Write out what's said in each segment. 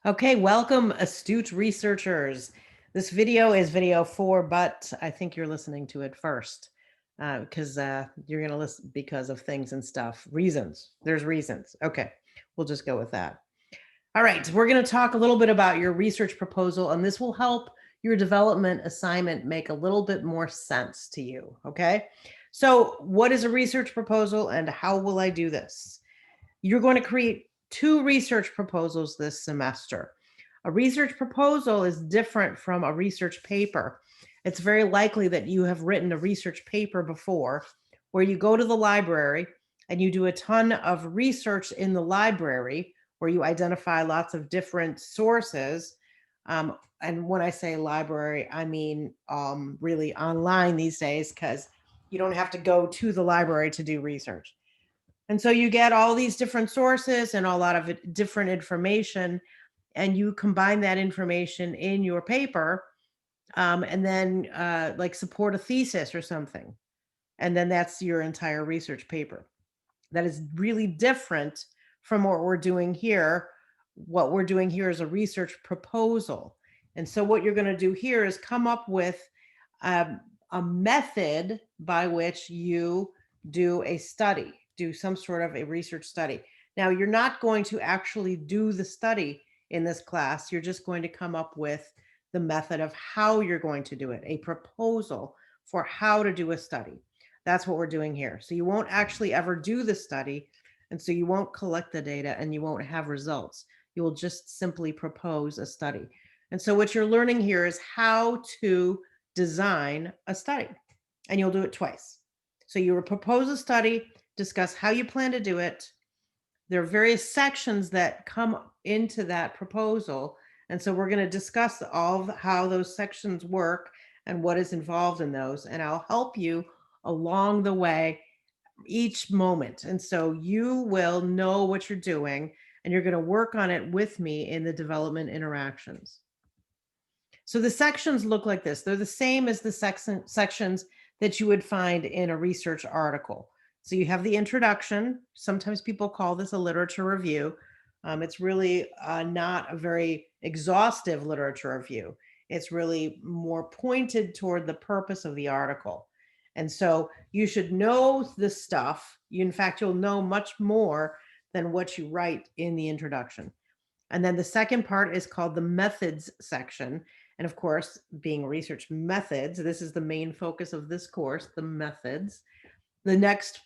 Okay, welcome astute researchers. This video is video 4, but I think you're listening to it first because you're going to listen because of things and stuff. Reasons. There's reasons. Okay, we'll just go with that. All right, we're going to talk a little bit about your research proposal, and this will help your development assignment make a little bit more sense to you. Okay, so what is a research proposal and how will I do this? You're going to create 2 research proposals this semester. A research proposal is different from a research paper. It's very likely that you have written a research paper before where you go to the library and you do a ton of research in the library where you identify lots of different sources. And when I say library, I mean really online these days because you don't have to go to the library to do research. And so you get all these different sources and a lot of different information, and you combine that information in your paper, and then like support a thesis or something. And then that's your entire research paper. That is really different from what we're doing here. What we're doing here is a research proposal. And so what you're going to do here is come up with a method by which you do a study, do some sort of a research study. Now, you're not going to actually do the study in this class. You're just going to come up with the method of how you're going to do it, a proposal for how to do a study. That's what we're doing here. So you won't actually ever do the study, and so you won't collect the data and you won't have results. You will just simply propose a study. And so what you're learning here is how to design a study, and you'll do it twice. So you will propose a study, discuss how you plan to do it. There are various sections that come into that proposal. And so we're going to discuss all of how those sections work and what is involved in those. And I'll help you along the way each moment. And so you will know what you're doing and you're going to work on it with me in the development interactions. So the sections look like this. They're the same as the sections that you would find in a research article. So you have the introduction. Sometimes people call this a literature review. It's really not a very exhaustive literature review. It's really more pointed toward the purpose of the article. And so you should know this stuff. In fact, you'll know much more than what you write in the introduction. And then the second part is called the methods section. And of course, being research methods, this is the main focus of this course, the methods. The next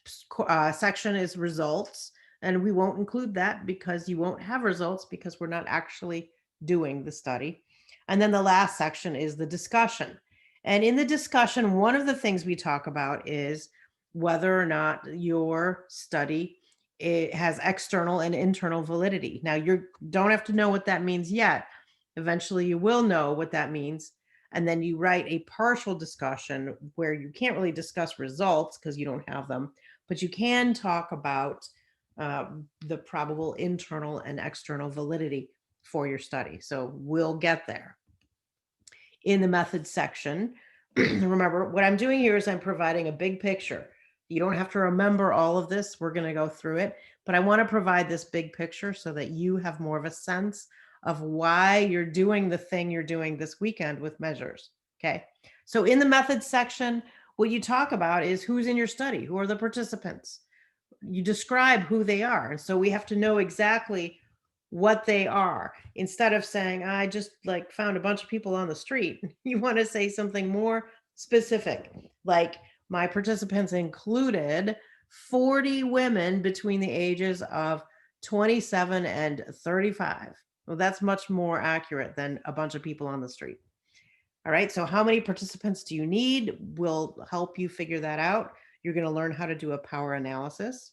section is results. And we won't include that because you won't have results because we're not actually doing the study. And then the last section is the discussion. And in the discussion, one of the things we talk about is whether or not your study it has external and internal validity. Now, you don't have to know what that means yet. Eventually, you will know what that means. And then you write a partial discussion where you can't really discuss results because you don't have them, but you can talk about the probable internal and external validity for your study. So we'll get there. In the methods section, remember what I'm doing here is I'm providing a big picture. You don't have to remember all of this. We're going to go through it, but I want to provide this big picture so that you have more of a sense of why you're doing the thing you're doing this weekend with measures. Okay. So in the methods section, what you talk about is who's in your study, who are the participants. You describe who they are. And so we have to know exactly what they are. Instead of saying, I just like found a bunch of people on the street, you want to say something more specific, like my participants included 40 women between the ages of 27 and 35. Well, that's much more accurate than a bunch of people on the street. All right, so how many participants do you need? We'll help you figure that out. You're going to learn how to do a power analysis.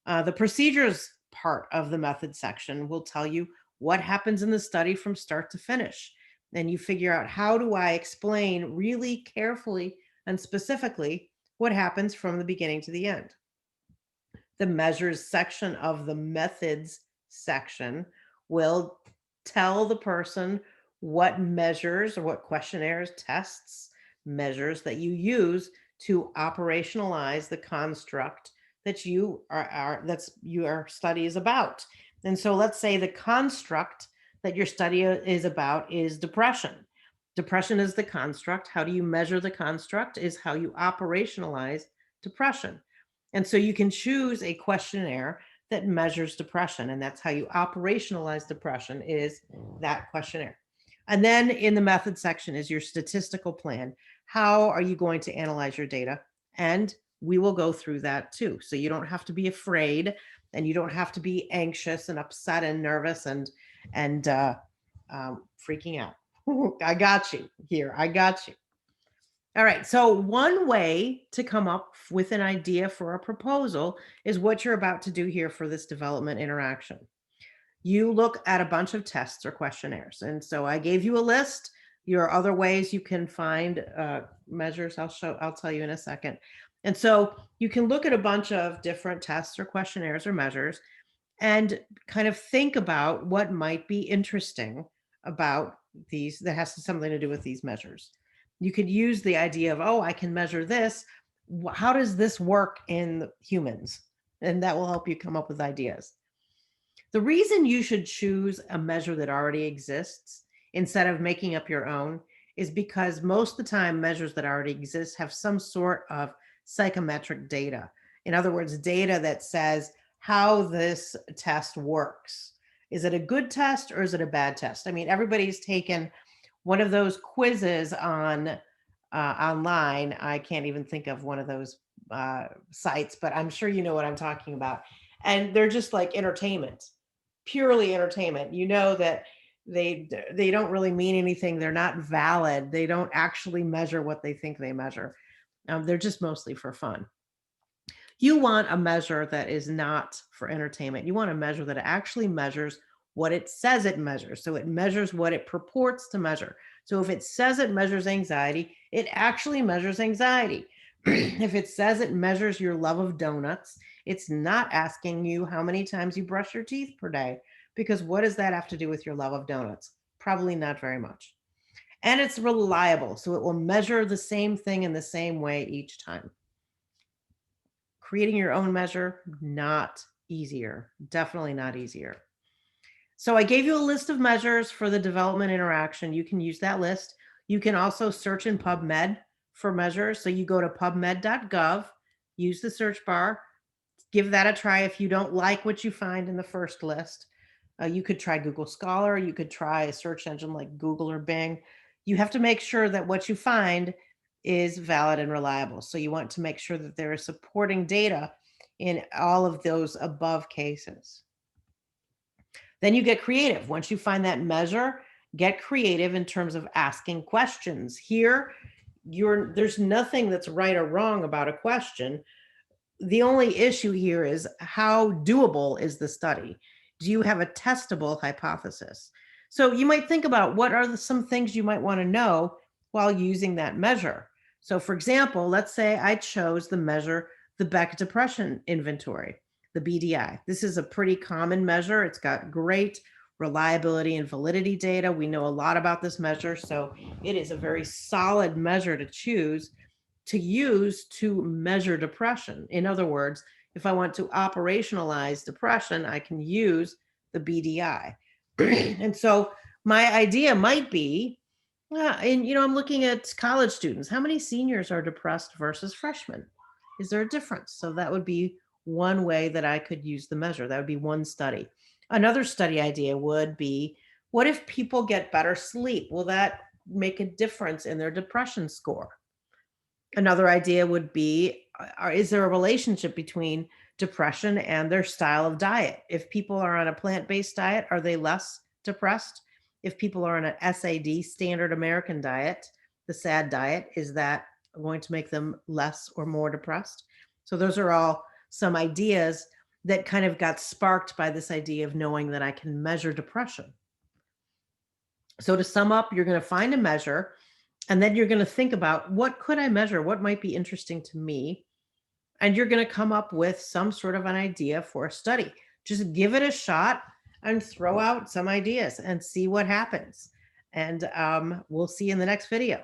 The procedures part of the method section will tell you what happens in the study from start to finish. Then you figure out, how do I explain really carefully and specifically what happens from the beginning to the end. The measures section of the methods section will tell the person what measures or what questionnaires, tests, measures that you use to operationalize the construct that your study is about. And so let's say the construct that your study is about is depression. Depression is the construct. How do you measure the construct is how you operationalize depression. And so you can choose a questionnaire that measures depression, and that's how you operationalize depression is that questionnaire. And then in the method section is your statistical plan. How are you going to analyze your data? And we will go through that too. So you don't have to be afraid, and you don't have to be anxious and upset and nervous and freaking out. I got you here. I got you. All right. So, one way to come up with an idea for a proposal is what you're about to do here for this development interaction. You look at a bunch of tests or questionnaires. And so I gave you a list. There are other ways you can find measures. I'll tell you in a second. And so you can look at a bunch of different tests or questionnaires or measures and kind of think about what might be interesting about these that has something to do with these measures. You could use the idea of, oh, I can measure this. How does this work in humans? And that will help you come up with ideas. The reason you should choose a measure that already exists instead of making up your own is because most of the time measures that already exist have some sort of psychometric data. In other words, data that says how this test works. Is it a good test or is it a bad test? I mean, everybody's taken one of those quizzes on online. I can't even think of one of those sites, but I'm sure you know what I'm talking about. And they're just like entertainment, purely entertainment. You know that they don't really mean anything. They're not valid. They don't actually measure what they think they measure. They're just mostly for fun. You want a measure that is not for entertainment. You want a measure that actually measures what it says it measures. So it measures what it purports to measure. So if it says it measures anxiety, it actually measures anxiety. If it says it measures your love of donuts, it's not asking you how many times you brush your teeth per day, because what does that have to do with your love of donuts? Probably not very much. And it's reliable, so it will measure the same thing in the same way each time. Creating your own measure, not easier, definitely not easier. So I gave you a list of measures for the development interaction. You can use that list. You can also search in PubMed for measures. So you go to pubmed.gov, use the search bar, give that a try. If you don't like what you find in the first list, you could try Google Scholar. You could try a search engine like Google or Bing. You have to make sure that what you find is valid and reliable. So you want to make sure that there is supporting data in all of those above cases. Then you get creative. Once you find that measure, get creative in terms of asking questions. Here, there's nothing that's right or wrong about a question. The only issue here is how doable is the study? Do you have a testable hypothesis? So you might think about what are some things you might want to know while using that measure. So for example, let's say I chose the measure, the Beck Depression Inventory, the BDI. This is a pretty common measure. It's got great reliability and validity data. We know a lot about this measure, so it is a very solid measure to choose to use to measure depression. In other words, if I want to operationalize depression, I can use the BDI. And so my idea might be, and I'm looking at college students. How many seniors are depressed versus freshmen? Is there a difference? So that would be one way that I could use the measure. That would be one study. Another study idea would be, what if people get better sleep? Will that make a difference in their depression score? Another idea would be, is there a relationship between depression and their style of diet? If people are on a plant-based diet, are they less depressed? If people are on an SAD, standard American diet, the SAD diet, is that going to make them less or more depressed? So those are all some ideas that kind of got sparked by this idea of knowing that I can measure depression. So to sum up, you're going to find a measure, and then you're going to think about, what could I measure? What might be interesting to me? And you're going to come up with some sort of an idea for a study. Just give it a shot and throw out some ideas and see what happens. And we'll see you in the next video.